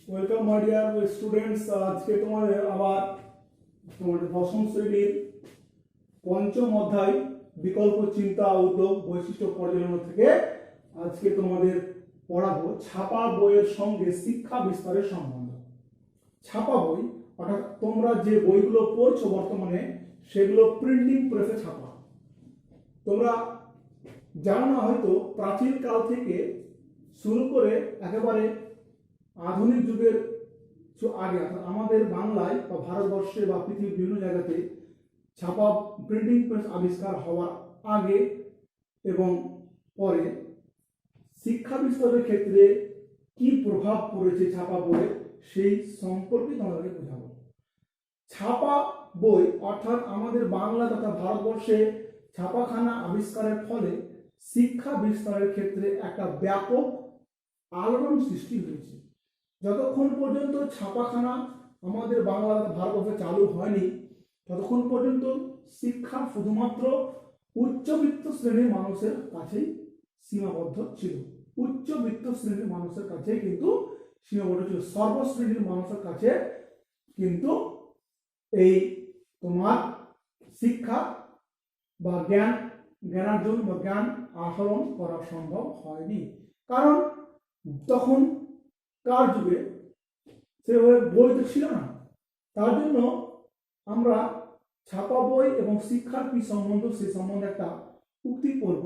Welcome my dear students. আজকে তোমাদের আবার দশম শ্রেণীর পঞ্চম অধ্যায় বিকল্প চিন্তা উদ্যোগ বৈশিষ্ট্য পর্যালোচনা থেকে আজকে তোমাদের পড়াবো ছাপা বইয়ের সঙ্গে শিক্ষা বিস্তারের সম্বন্ধ। ছাপা বই অর্থাৎ তোমরা যে বইগুলো পড়ছো বর্তমানে সেগুলো প্রিন্টিং প্রেসে ছাপা। তোমরা জানো না হয়তো প্রাচীন কাল থেকে শুরু করে একেবারে আধুনিক যুগের আগে আমাদের বাংলায় বা ভারতবর্ষে বা পৃথিবীর বিভিন্ন জায়গাতে ছাপা প্রিন্টিং প্রেস আবিষ্কার হওয়ার আগে এবং পরে শিক্ষা বিস্তারের ক্ষেত্রে কি প্রভাব পড়েছে ছাপা বইয়ের সেই সম্পর্কে তোমাদেরকে বোঝাবো। ছাপা বই অর্থাৎ আমাদের বাংলা তথা ভারতবর্ষে ছাপাখানা আবিষ্কারের ফলে শিক্ষা বিস্তারের ক্ষেত্রে একটা ব্যাপক আলোড়ন সৃষ্টি হয়েছে। যতক্ষণ পর্যন্ত ছাপাখানা আমাদের বাংলা ভারতবর্ষে চালু হয়নি ততক্ষণ পর্যন্ত শিক্ষা শুধুমাত্র উচ্চবিত্ত শ্রেণীর মানুষের কাছেই সীমাবদ্ধ ছিল। উচ্চবিত্ত শ্রেণীর মানুষের কাছে কিন্তু সীমাবদ্ধ ছিল, সর্বশ্রেণীর মানুষের কাছে কিন্তু এই তোমার শিক্ষা বা জ্ঞানার্জন বা জ্ঞান আহরণ করা সম্ভব হয়নি। কারণ তখন কার যুগে সেভাবে বই তো ছিল না। তার জন্য আমরা ছাপা বই এবং শিক্ষার কি সম্বন্ধ সে সম্বন্ধে একটা উক্তি পড়ব।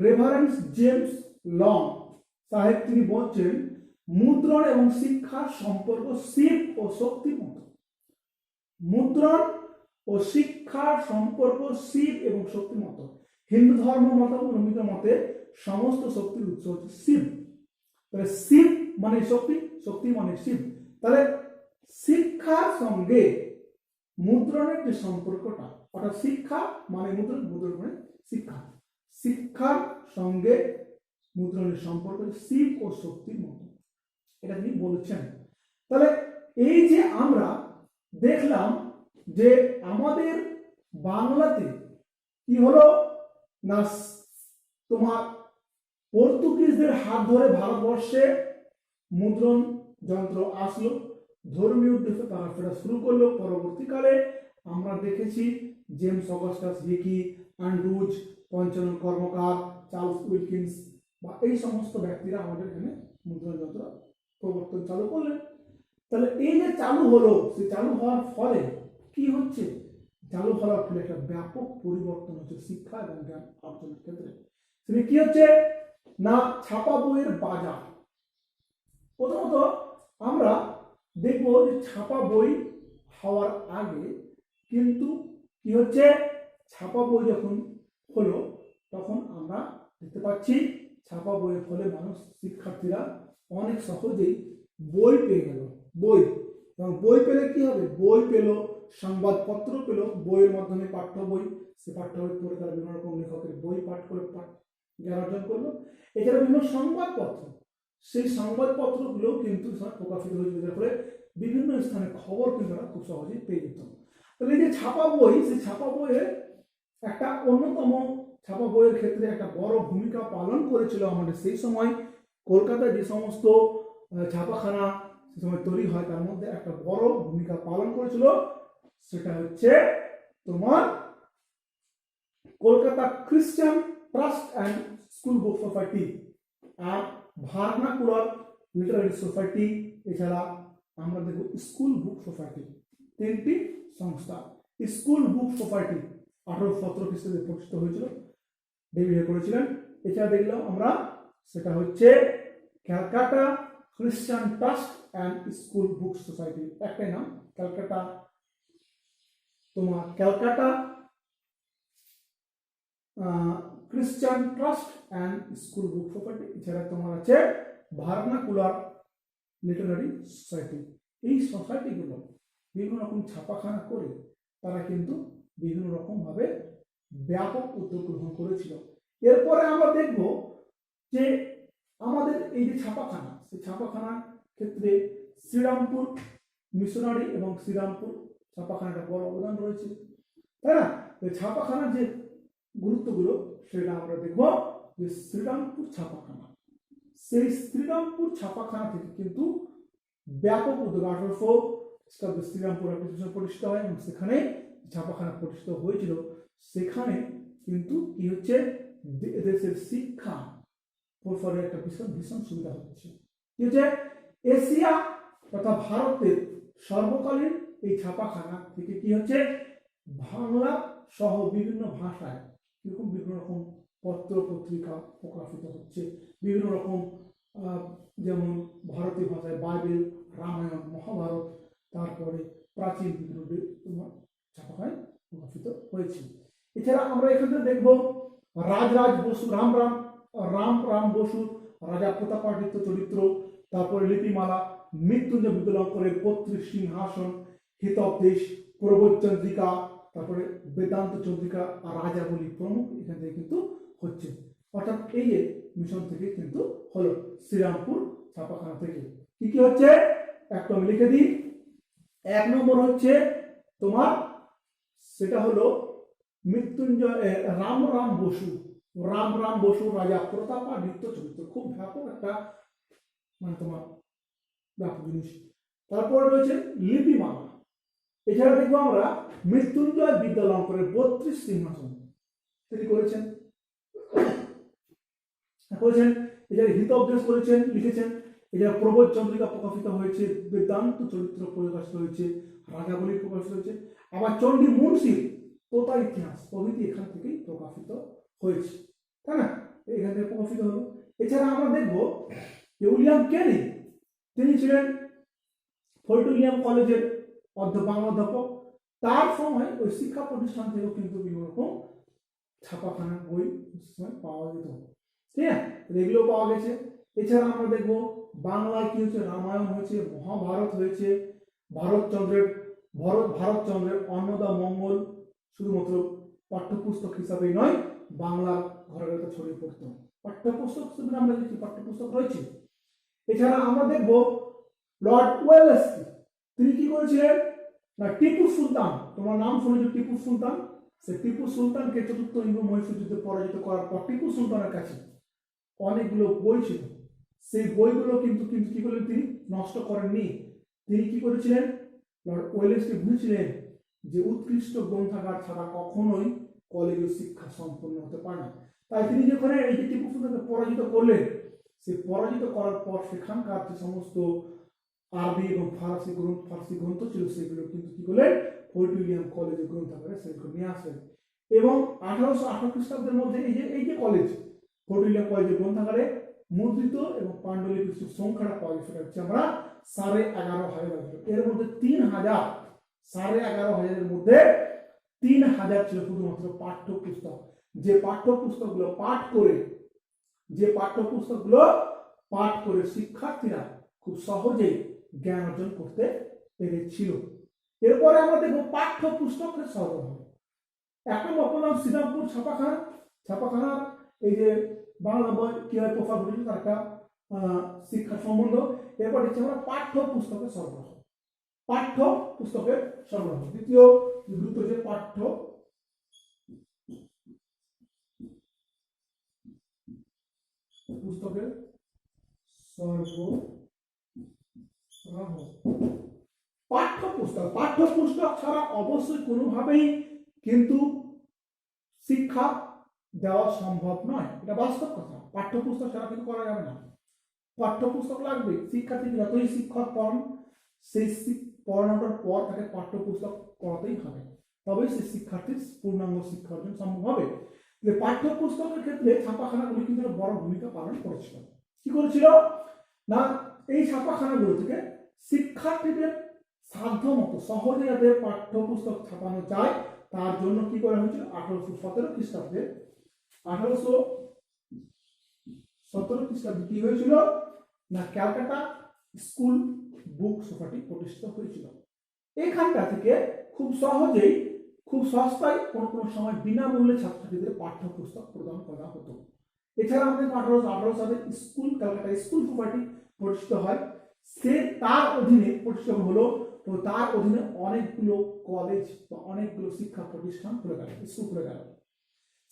রেভারেন্স জেমস লং সাহেব তিনি বলছেন, মুদ্রণ এবং শিক্ষার সম্পর্ক শিব ও শক্তির মতো। মুদ্রণ ও শিক্ষার সম্পর্ক শিব এবং শক্তির মতো। হিন্দু ধর্ম মতে সমস্ত শক্তির উৎস হচ্ছে শিব। তাহলে শিব মানে শক্তি, শক্তি মানে শিব। তাহলে শিক্ষার সঙ্গে মুদ্রণের যে সম্পর্কটা, অর্থাৎ শিক্ষা মানে মুদ্রণ, মুদ্রণ মানে শিক্ষা, শিক্ষার সঙ্গে মুদ্রণের সম্পর্ক শিব ও শক্তির মতো, এটা তিনি বলেছেন। তাহলে এই যে আমরা দেখলাম যে আমাদের বাংলাতে কি হলো না, তোমার পর্তুগিজদের হাত ধরে ভারতবর্ষে মুদ্রণ যন্ত্র আসলো, ধর্মীয় উদ্দেশ্যে তারা ফেরা শুরু করলো। পরবর্তীকালে আমরা দেখেছি James Augustus Hicky, Andrews, Panchanan Karmakar, Charles Wilkins বা এই সমস্ত ব্যক্তিরা আমাদের এখানে মুদ্রণ যন্ত্র প্রবর্তন চালু করলেন। তাহলে এই যে চালু হলো, সে চালু হওয়ার ফলে কি হচ্ছে, চালু হওয়ার ফলে একটা ব্যাপক পরিবর্তন হচ্ছে শিক্ষা এবং জ্ঞান অর্জনের ক্ষেত্রে। সেটা কি হচ্ছে না, ছাপা বইয়ের বাজার। প্রথমত আমরা দেখব যে ছাপা বই হওয়ার আগে কিন্তু কি হচ্ছে, ছাপা বই যখন হলো তখন আমরা দেখতে পাচ্ছি ছাপা বইয়ের ফলে মানুষ শিক্ষার্থীরা অনেক সহজেই বই পেয়ে গেল। বই এবং বই পেলে কি হবে, বই পেল, সংবাদপত্র পেল, বইয়ের মাধ্যমে পাঠ্য বই, সে পাঠ্য বই পড়ে তারা বিভিন্ন রকম লেখকের বই পাঠ করে জ্ঞান অর্জন করলো। এছাড়া বিভিন্ন সংবাদপত্র, সেই সংবাদপত্রগুলো কিন্তু প্রকাশিত হয়েছে, যার ফলে বিভিন্ন স্থানে খবর কিন্তু তারা খুব সহজেই পেয়ে যেত। তাহলে এই যে ছাপা বই, সেই ছাপা বইয়ের একটা অন্যতম, ছাপা বইয়ের ক্ষেত্রে একটা বড় ভূমিকা পালন করেছিল আমাদের সেই সময় কলকাতায় যে সমস্ত ছাপাখানা সে সময় তৈরি হয় তার মধ্যে একটা বড় ভূমিকা পালন করেছিল, সেটা হচ্ছে তোমার Kolkata Christian trust and school book society আর ভার্নাকুলার লিটারারি সোসাইটি। এছাড়া আমরা দেখব স্কুল বুক সোসাইটি, তিনটি সংস্থা। স্কুল বুক সোসাইটি 1817 খ্রিস্টাব্দে প্রতিষ্ঠিত হয়েছিল, ডেভিড করেছিলেন। এছাড়া দেখলাম আমরা সেটা হচ্ছে ক্যালকাটা খ্রিস্টান trust and school book society, একটাই নাম ক্যালকাটা, তোমার ক্যালকাটা খ্রিস্টান trust and school book society. এছাড়া তোমার আছে ভার্নাকুলার লিটারারি সোসাইটি। এই সোসাইটিগুলো বিভিন্ন রকম ছাপাখানা করে তারা কিন্তু বিভিন্ন রকম ভাবে ব্যাপক উদ্যোগ গ্রহণ করেছিল। এরপরে আমরা দেখব যে আমাদের এই যে ছাপাখানা, সেই ছাপাখানার ক্ষেত্রে শ্রীরামপুর মিশনারি এবং শ্রীরামপুর ছাপাখানাটা বড় অবদান রয়েছে, তাই না? ছাপাখানার যে গুরুত্বগুলো সেটা আমরা দেখব যে শ্রীরামপুর ছাপাখানা, সেই শ্রীরামপুর ছাপাখানা থেকে কিন্তু ব্যাপক উদ্যোগ 1800 খ্রিস্টাব্দে শ্রীরামপুর প্রতিষ্ঠিত হয় এবং সেখানে ছাপাখানা প্রতিষ্ঠিত হয়েছিল। সেখানে কিন্তু কি হচ্ছে, দেশের শিক্ষা প্রসারের একটা ভীষণ ভীষণ সুবিধা হচ্ছে। কি হচ্ছে, এশিয়া তথা ভারতের সর্বকালীন এই ছাপাখানা থেকে কি হচ্ছে, বাংলা সহ বিভিন্ন ভাষায় এরকম বিভিন্ন রকম পত্র পত্রিকা প্রকাশিত হচ্ছে। বিভিন্ন রকম যেমন ভারতীয় ভাষায় বাইবেল, রামায়ণ, মহাভারত, তারপরে প্রাচীন বিভিন্ন তোমার ছাপাখানায় প্রকাশিত হয়েছে। এছাড়া আমরা এখানে দেখব রাজরাজ বসু, রাম বসু, রাজা প্রতাপাদিত্য চরিত্র, তারপরে লিপিমালা, মৃত্যুঞ্জয় বিদ্যালঙ্করের পত্রিক সিংহাসন, হিতোপদেশ, প্রবোধচন্দ্রিকা, তারপরে বেদান্ত চন্দ্রিকা, রাজাবলী প্রমুখ এখান থেকে কিন্তু হচ্ছে। অর্থাৎ এই যে মিশন থেকে কিন্তু হলো শ্রীরামপুর ছাপাখানা থেকে কি কি হচ্ছে, একটা আমি লিখে দিই। 1 নম্বর হচ্ছে তোমার সেটা হলো মৃত্যুঞ্জয় রাম বসু রাজা প্রতাপাদিত্য চরিত্র, খুব ব্যাপক একটা মানে তোমার ব্যাপক জিনিস। তারপরে রয়েছে লিপিমালা। এছাড়া দেখবো আমরা মৃত্যুঞ্জয় বিদ্যালঙ্করের 32 সিংহাসন তিনি করেছেন। এছাড়া হিতোপদেশ করেছেন, লিখেছেন। এছাড়া প্রবোধ চন্দ্রিকা প্রকাশিত হয়েছে, বেদান্ত চরিত্র প্রকাশিত হয়েছে, রাজাবলী প্রকাশিত হয়েছে। আবার চণ্ডী মুন্সির তোতা ইতিহাস প্রভৃতি এখান থেকেই প্রকাশিত হয়েছে, তাই না, এখান থেকে প্রকাশিত হলো। এছাড়া আমরা দেখবো যে উইলিয়াম কেরি, তিনি ছিলেন ফোর্ট উইলিয়াম কলেজের বাংলা অধ্যাপক। তার সময় ওই শিক্ষা প্রতিষ্ঠান থেকেও কিন্তু বিভিন্ন রকম ছাপাখানা বই পাওয়া যেত, ঠিক আছে, এগুলো পাওয়া গেছে। এছাড়া আমরা দেখবো বাংলায় কি হচ্ছে, রামায়ণ হয়েছে, মহাভারত হয়েছে, ভারতচন্দ্রের অন্নদা মঙ্গল শুধুমাত্র পাঠ্যপুস্তক হিসাবেই নয়, বাংলার ঘরে ঘরে ছড়িয়ে পড়ত। পাঠ্যপুস্তক হিসেবে আমরা দেখি পাঠ্যপুস্তক রয়েছে। এছাড়া আমরা দেখবো লর্ড ওয়েলেসলি, তিনি কি করেছিলেন না, টিপু সুলতান, তোমার নাম শুনেছো টিপু সুলতান, সে টিপু সুলতানকে চতুর্থ ইঙ্গ মহীশূর যুদ্ধে পরাজিত করার পর টিপু সুলতানের কাছে অনেকগুলো বই ছিল। সেই বইগুলো কিন্তু কি করলেন, তিনি নষ্ট করেননি। তিনি কি করেছিলেন, লর্ড ওয়েলেসলি বুঝেছিলেন যে উৎকৃষ্ট গ্রন্থাগার ছাড়া কখনোই কলেজীয় শিক্ষা সম্পন্ন হতে পারে না। তাই তিনি যখন এই যে টিপু সুলতানকে পরাজিত করলেন, সে পরাজিত করার পর সেখানকার যে সমস্ত আরবি এবং ফার্সি গ্রন্থ ছিল সেগুলো কিন্তু কি করলেন, ফোর্ট উইলিয়াম কলেজের গ্রন্থাগারে সেগুলো নিয়ে আসলেন। এবং 1818 খ্রিস্টাব্দের মধ্যে এই যে কলেজ, ফোর্ট উইলিয়াম কলেজের গ্রন্থাগারে মুদ্রিত এবং পাণ্ডুলিপির সংখ্যাটা পাওয়া গেছে, সেটা হচ্ছে আমরা 11,500। এর মধ্যে 11,500 মধ্যে 3,000 ছিল শুধুমাত্র পাঠ্যপুস্তক, যে পাঠ্যপুস্তকগুলো পাঠ করে শিক্ষার্থীরা খুব সহজেই জ্ঞান অর্জন করতে পেরেছিল। এরপরে আমরা দেখবো পাঠ্যপুস্তকের সরবরাহ। 1 নম্বর বললাম শ্রীরামপুর ছাপাখানা এই যে বাংলা বই কিভাবে প্রকাশ ঘটেছে তার একটা শিক্ষা সম্বন্ধ। এরপর হচ্ছে আমরা পাঠ্যপুস্তকের সরবরাহ। দ্বিতীয় গুরুত্ব হচ্ছে পাঠ্য পুস্তকের সরবরাহ। পাঠ্যপুস্তক ছাড়া অবশ্যই কোনোভাবেই কিন্তু শিক্ষা দেওয়া সম্ভব নয়, এটা বাস্তব কথা। পাঠ্যপুস্তক ছাড়া কিন্তু করা যাবে না, পাঠ্যপুস্তক লাগবে। শিক্ষার্থী যতই শিক্ষক পড়ান, সেই পড়ানোটার পর তাকে পাঠ্যপুস্তক পড়াতেই হবে, তবেই সেই শিক্ষার্থীর পূর্ণাঙ্গ শিক্ষা অর্জন সম্ভব হবে। পাঠ্যপুস্তকের ক্ষেত্রে ছাপাখানাগুলি কিন্তু বড় ভূমিকা পালন করেছিল। কি করেছিল না, এই ছাপাখানাগুলো থেকে শিক্ষার্থীদের সাধ্য মতো সহজে যাতে পাঠ্যপুস্তক ছাপানো যায় তার জন্য কি করা হয়েছিল, 1817 খ্রিস্টাব্দে কি হয়েছিল না, ক্যালকাটা স্কুল বুক সোসাইটি প্রতিষ্ঠিত হয়েছিল। এখানটা থেকে খুব সহজেই, খুব সস্তায় কোনো সময় বিনামূল্যে ছাত্রছাত্রীদের পাঠ্যপুস্তক প্রদান করা হতো। এছাড়া আমাদের 1818 সালে ক্যালকাটা স্কুল সোসাইটি প্রতিষ্ঠিত হয়। সে তার অধীনে প্রতিষ্ঠিত হলো, তো তার অধীনে অনেকগুলো কলেজ বা অনেকগুলো শিক্ষা প্রতিষ্ঠান খুলে গেল, স্কুল খুলে গেল।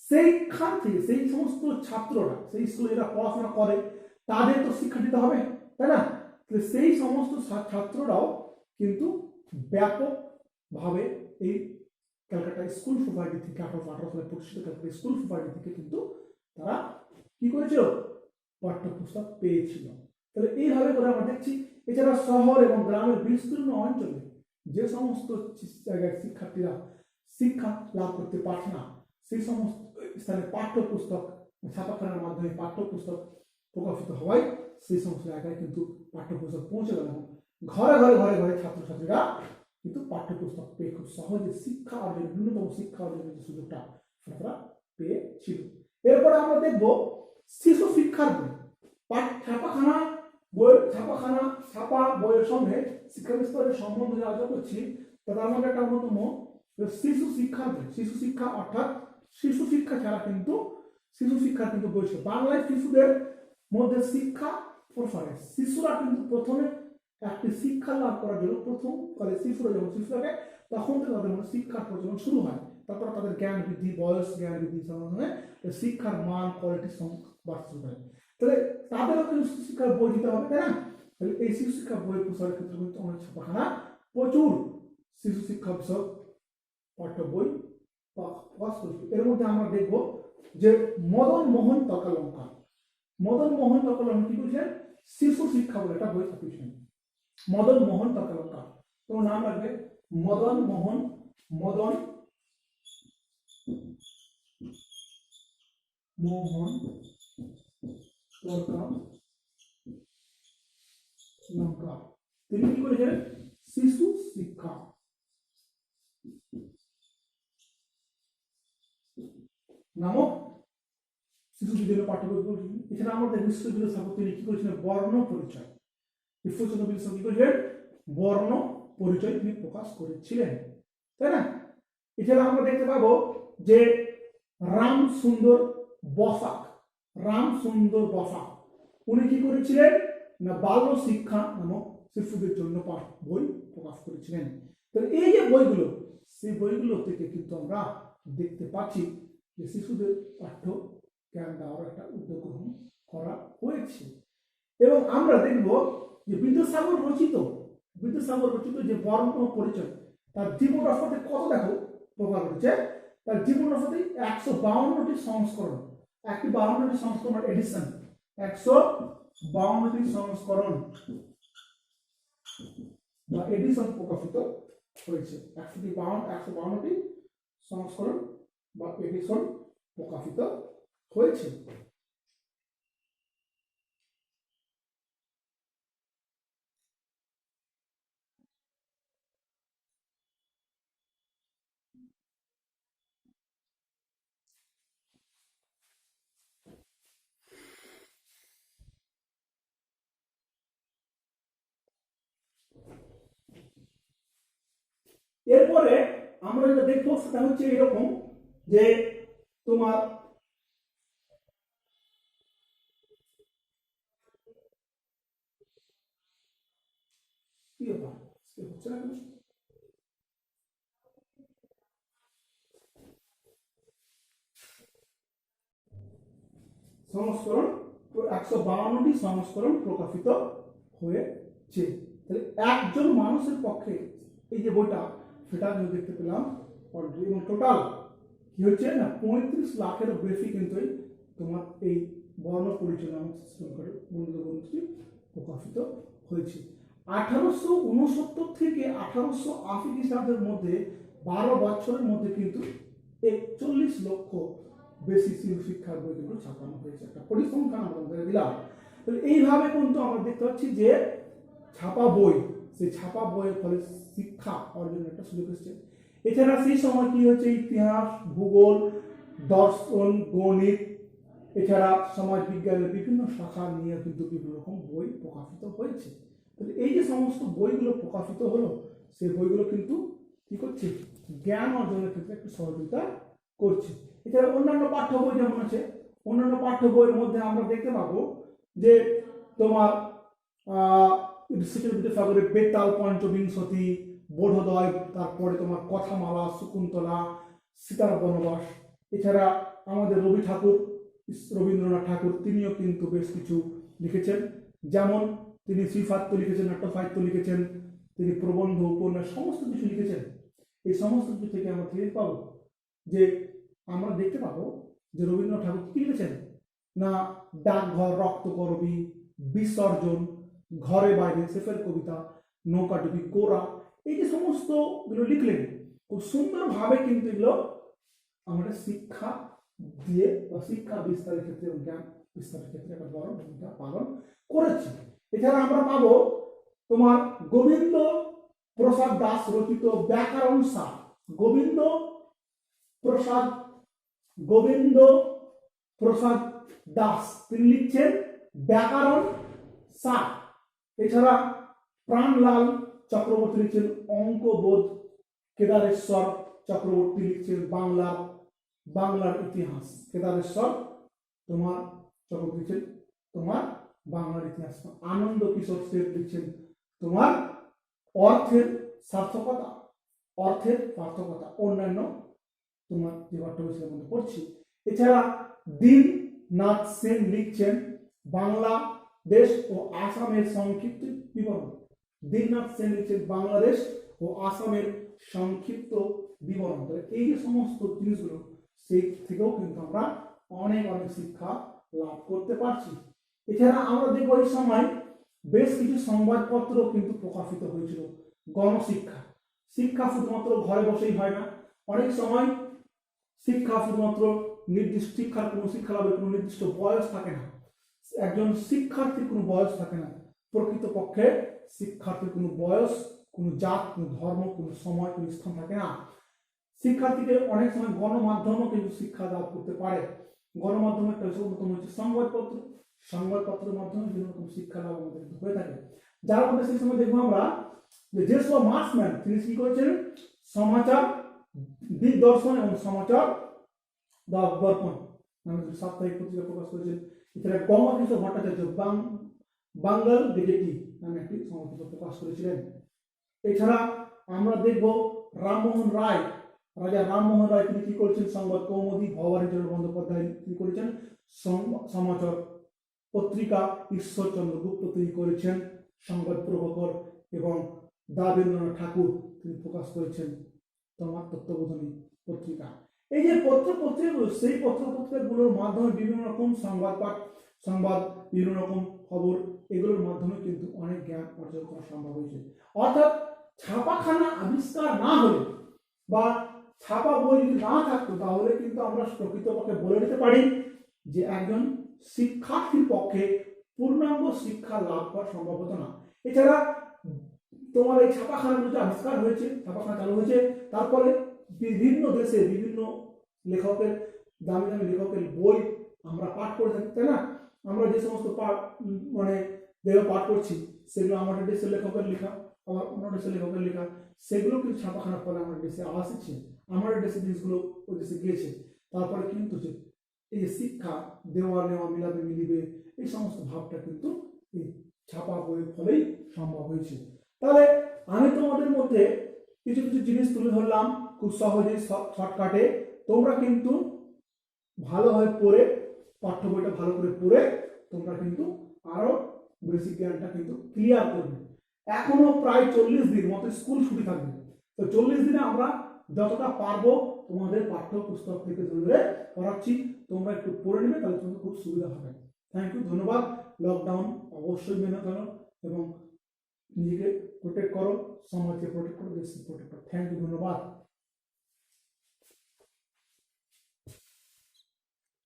সেইখান থেকে সেই সমস্ত ছাত্ররা সেই স্কুলে যারা পড়াশোনা করে তাদের তো শিক্ষা দিতে হবে, তাই না। সেই সমস্ত ছাত্ররাও কিন্তু ব্যাপকভাবে এই ক্যালকাটা স্কুল সোসাইটি থেকে 1818 সালে প্রতিষ্ঠিত ক্যালকাটা স্কুল সোসাইটি থেকে কিন্তু তারা কি করেছিল, পাঠ্যপুস্তক পেয়েছিল। তাহলে এইভাবে করে আমরা দেখছি। এছাড়া শহর এবং গ্রামের বিস্তীর্ণ অঞ্চলে যে সমস্ত জায়গায় শিক্ষার্থীরা শিক্ষা লাভ করতে পারছে না, সেই সমস্ত স্থানে পাঠ্যপুস্তক ছাপাখানার মাধ্যমে পাঠ্যপুস্তক প্রকাশিত হওয়ায় সেই সমস্ত জায়গায় কিন্তু পাঠ্যপুস্তক পৌঁছে গেল। ঘরে ঘরে ঘরে ঘরে ছাত্রছাত্রীরা কিন্তু পাঠ্যপুস্তক পেয়ে খুব সহজে শিক্ষা অর্জনের ন্যূনতম শিক্ষা অর্জনের যে সুযোগটা সেটা তারা পেয়েছিল। এরপরে আমরা দেখব শিশু শিক্ষার বই। ছাপাখানা বইয়ের ছাপা বইয়ের সঙ্গে শিক্ষা বিস্তারের সম্বন্ধ যে আলোচনা করছি, তার মধ্যে একটা অন্যতম শিশু শিক্ষার বই। শিশু শিক্ষা অর্থাৎ শিশু শিক্ষা ছাড়া কিন্তু শিশু শিক্ষার কিন্তু বই ছিল। বাংলায় শিশুদের মধ্যে শিক্ষা প্রসারে শিশুরা কিন্তু প্রথমে একটি শিক্ষা লাভ করার জন্য প্রথম কালে শিশুরা যখন শিশু থাকে তখন থেকে তাদের মধ্যে শিক্ষার প্রচলন শুরু হয়। তারপর তাদের জ্ঞান বৃদ্ধি, বয়স জ্ঞান বৃদ্ধির সঙ্গে শিক্ষার মান কোয়ালিটি বাড়তে শুরু করে। তাহলে তাদেরও কিন্তু শিক্ষার বই দিতে হবে, তাই না? তাহলে এই শিশু শিক্ষা বই প্রসারের ক্ষেত্রে কিন্তু অনেক ছাপাখানা প্রচুর শিশু শিক্ষা বিষয়ক পাঠ্য বই প্রকাশ করেছে। এর মধ্যে আমরা দেখব যে মদন মোহন তর্কালঙ্কার। মদন মোহন তর্কালঙ্কার কি করেছেন? শিশু শিক্ষা বলে একটা বই ছাপিয়েছেন মদন মোহন তর্কালঙ্কার। তোমার নাম রাখবে মদন মোহন তর্কালঙ্কার। তিনি কি করেছেন? শিশু শিক্ষা নামক শিশুদের জন্য পাঠ্য বই করেছেন। এছাড়া আমাদের বিশ্ববিদ্যালয় স্থাপত্য তিনি কি করেছিলেন? বর্ণ পরিচয়। ঈশ্বরচন্দ্র বিদ্যাসাগর কি করেছিলেন? বর্ণ পরিচয় তিনি প্রকাশ করেছিলেন, তাই না? এছাড়া আমরা দেখতে পাবো যে রামসুন্দর বসাক উনি কি করেছিলেন না বাল্য শিক্ষা নামক শিশুদের জন্য বই প্রকাশ করেছিলেন। তাহলে এই যে বইগুলো, সেই বইগুলো থেকে কিন্তু আমরা দেখতে পাচ্ছি যে শিশুদের পাঠ্য জ্ঞান দেওয়ার একটা উদ্যোগ গ্রহণ করা হয়েছে। এবং আমরা দেখব যে বিদ্যাসাগর রচিত যে বর্ণ পরিচয়, তার জীবনরসাতে কত দেখো প্রকাশ করেছে। তার জীবনরসাতে 152টি সংস্করণ, 152টি সংস্করণ এডিশন, 152টি সংস্করণ বা এডিশন প্রকাশিত হয়েছে। 152টি সংস্করণ বা এডিশন প্রকাশিত হয়েছে। এরপরে আমরা যেটা দেখবো সেটা হচ্ছে এরকম যে তোমার কি ব্যাপার হচ্ছে না সংস্করণ 152টি সংস্করণ প্রকাশিত হয়েছে। তাহলে একজন মানুষের পক্ষে এই যে বইটা সেটা আমি দেখতে পেলাম অলরেডি, এবং টোটাল কি হচ্ছে না 35 লাখেরও বেশি কিন্তু তোমার এই বর্ণ পরিচয় নামক সিস্টেম করে গ্রন্থটি প্রকাশিত হয়েছে। 1869 থেকে 1880 খ্রিস্টাব্দের মধ্যে 12 বছরের মধ্যে কিন্তু 41 লক্ষ বেশি শিক্ষার বই কিন্তু ছাপানো হয়েছে। একটা পরিসংখ্যান আমরা দিলাম। তাহলে এইভাবে কিন্তু আমরা দেখতে পাচ্ছি যে ছাপা বই, সেই ছাপা বইয়ের ফলে শিক্ষা অর্জনের একটা সুযোগ এসেছে। এছাড়া সেই সময় কি হচ্ছে ইতিহাস, ভূগোল, দর্শন, গণিত, এছাড়া সমাজ বিজ্ঞানের বিভিন্ন শাখা নিয়ে কিন্তু বিভিন্ন রকম বই প্রকাশিত হয়েছে। তাহলে এই যে সমস্ত বইগুলো প্রকাশিত হলো, সেই বইগুলো কিন্তু কি করছে? জ্ঞান অর্জনের ক্ষেত্রে একটু সহযোগিতা করছে। এছাড়া অন্যান্য পাঠ্য বই যেমন আছে, অন্যান্য পাঠ্য বইয়ের মধ্যে আমরা দেখতে পাবো যে তোমার ঈশ্বরচন্দ্র বিদ্যাসাগরের বেতাল পঞ্চবিংশতি, বোধোদয়, তারপরে তোমার কথামালা, শকুন্তলা, সীতার বনবাস। এছাড়া আমাদের রবীন্দ্রনাথ ঠাকুর তিনিও কিন্তু বেশ কিছু লিখেছেন, যেমন তিনি শ্রীসাহিত্য লিখেছেন, নাট্যসাহিত্য লিখেছেন, তিনি প্রবন্ধ, উপন্যাস সমস্ত কিছু লিখেছেন। এই সমস্ত কিছু থেকে আমরা ক্লিয়ার পাবো যে আমরা দেখতে পাবো যে রবীন্দ্রনাথ ঠাকুর কি লিখেছেন না, ডাকঘর, রক্তকরবী, বিসর্জন, ঘরে বাইরে, শেফের কবিতা, নৌকাডুবি, গোরা, এই যে সমস্ত গুলো লিখলেন খুব সুন্দরভাবে, কিন্তু এগুলো আমাদের শিক্ষা দিয়ে বা শিক্ষা বিস্তারের ক্ষেত্রে এবং জ্ঞান বিস্তারের ক্ষেত্রে একটা বড় ভূমিকা পালন করেছে। এছাড়া আমরা পাবো তোমার গোবিন্দ প্রসাদ দাস রচিত ব্যাকরণ সার। গোবিন্দ প্রসাদ দাস তিনি লিখছেন ব্যাকরণ সার। এছাড়া প্রাণলাল চক্রবর্তী লিখছেন অঙ্কবোধ। কেদারেশ্বর চক্রবর্তী লিখছেন বাংলার ইতিহাস। কেদারেশ্বর তোমার চক্রবর্তী লিখছেন তোমার বাংলার ইতিহাস। আনন্দ কিশোর শেঠ লিখছেন তোমার অর্থের সার্থকতা, অন্যান্য তোমার যে পাঠ্যবইয়ের মধ্যে পড়ছি। এছাড়া দীননাথ সেন লিখছেন বাংলাদেশ ও আসামের সংক্ষিপ্ত বিবরণ। দীননাথ সেন লিখছেন বাংলাদেশ ও আসামের সংক্ষিপ্ত বিবরণ। এই যে সমস্ত জিনিসগুলো, সেই থেকেও কিন্তু আমরা অনেক শিক্ষা লাভ করতে পারছি। এছাড়া আমরা দেখব এই সময় বেশ কিছু সংবাদপত্র কিন্তু প্রকাশিত হয়েছিল। গণশিক্ষা, শিক্ষা শুধুমাত্র ঘরে বসেই হয় না, অনেক সময় শিক্ষা শুধুমাত্র শিক্ষা লাভের কোনো নির্দিষ্ট বয়স থাকে না, একজন শিক্ষার্থীর কোনো বয়স থাকে না। প্রকৃতপক্ষে শিক্ষার্থীর কোনো বয়স, কোনো জাত, কোনো ধর্ম, কোনো সময়, কোনো স্থান থাকে না। শিক্ষার্থীকে অনেক সময় গণমাধ্যমও কিন্তু শিক্ষা লাভ করতে পারে। গণমাধ্যম একটা অন্যতম হচ্ছে সংবাদপত্রের মাধ্যমে বিভিন্ন রকম শিক্ষা লাভ আমাদের হয়ে থাকে। যার মধ্যে সেই সময় দেখবো আমরা যে সব মার্সম্যান তিনি কি করেছেন, সমাচার দিগদর্শন এবং সমাচার দর্পণ নামে সাপ্তাহিক পত্রিকা প্রকাশ করেছেন। এছাড়া গঙ্গাকিশোর ভট্টাচার্য বাংলার গেজেটি নামে একটি সংবাদপত্র প্রকাশ করেছিলেন। এছাড়া আমরা দেখব রাজা রামমোহন রায় তিনি কি করেছেন, সংবাদ কৌমুদী। ভবানীচন্দ্র বন্দ্যোপাধ্যায় তিনি করেছেন সমাচার পত্রিকা। ঈশ্বরচন্দ্র গুপ্ত তিনি করেছেন সংবাদ প্রভাকর, এবং দ্বাবেন্দ্রনাথ ঠাকুর তিনি প্রকাশ করেছেন তোমার তত্ত্ববোধনী পত্রিকা। এই যে পত্রপত্রিকাগুলো, সেই পত্রপত্রিকাগুলোর মাধ্যমে বিভিন্ন রকম সংবাদ, বিভিন্ন রকম খবর, এগুলোর মাধ্যমে কিন্তু অনেক জ্ঞান অর্জন করা সম্ভব হয়েছে। অর্থাৎ ছাপাখানা আবিষ্কার না হলে বা ছাপা বই যদি না থাকতো, তাহলে কিন্তু আমরা প্রকৃতপক্ষে বলে নিতে পারি যে একজন শিক্ষার্থীর পক্ষে পূর্ণাঙ্গ শিক্ষা লাভ করা সম্ভব হতো না। এছাড়া তোমার এই ছাপাখানাগুলো যে আবিষ্কার হয়েছে, ছাপাখানা চালু হয়েছে, তারপরে বিভিন্ন দেশে বিভিন্ন লেখকের, দামি দামি লেখকের বই আমরা পাঠ করে থাকি, তাই না? আমরা যে সমস্ত পাঠ করছি, সেগুলো আমাদের দেশের লেখকের লেখা, আবার অন্য দেশের লেখকের লেখা, সেগুলো কিন্তু ছাপাখানার ফলে আমাদের দেশে আসছে, আমাদের দেশের জিনিসগুলো ওই দেশে গিয়েছে। তারপরে কিন্তু এই যে শিক্ষা দেওয়া নেওয়া, মিলাবে মিলিবে, এই সমস্ত ভাবটা কিন্তু এই ছাপা বইয়ের ফলেই সম্ভব হয়েছে। তাহলে আমি তোমাদের মধ্যে কিছু কিছু জিনিস তুলে ধরলাম খুব সহজে, শর্টকাটে। তোমরা কিন্তু ভালোভাবে পড়ে, পাঠ্য বইটা ভালো করে পড়ে তোমরা কিন্তু আরো বেসিক জ্ঞানটা কিন্তু ক্লিয়ার করবে। এখনো প্রায় 40 দিন মতো স্কুল ছুটি থাকবে। তো 40 দিনে আমরা যতটা পারবো তোমাদের পাঠ্য পুস্তক থেকে ধরে পড়াচ্ছি, তোমরা একটু পড়ে নেবে, তাহলে তোমাদের খুব সুবিধা হবে। থ্যাংক ইউ, ধন্যবাদ। লকডাউন অবশ্যই মেনে চলো এবং নিজেকে প্রোটেক্ট করো, সমাজকে প্রোটেক্ট করো, দেশকে প্রোটেক্ট করো। থ্যাংক ইউ, ধন্যবাদ।